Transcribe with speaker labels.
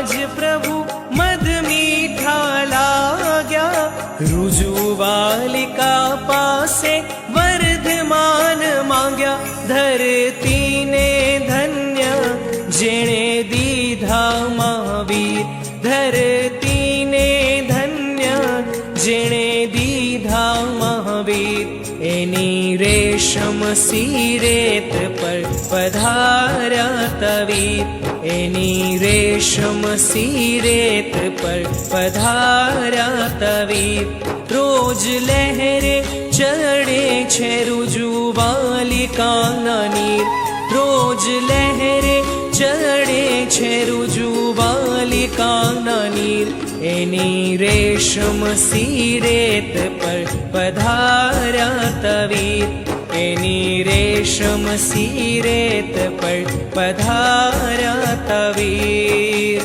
Speaker 1: आज प्रभु मद मीठा लाग्या। रुजुवालिका पासे वर्धमान मांग्या। धरती ने धन्य जेणे दीधा महावीर। धरती ने धन्य जेणे दीधा महावीर। एनी रेशम सीरेत पर पधार्या तवीर। एनी रेशम सीरेत पर पधार्या तवीर। रोज लहरे चढ़े छे रुजुवालिकाना नीर। रोज लहरे चढ़े छे रुजुवालिकाना नीर। एनी रेशम सीरेत पर पधार्या तवीर। एनी रेशम सीरेत पर पधार्या तवीर।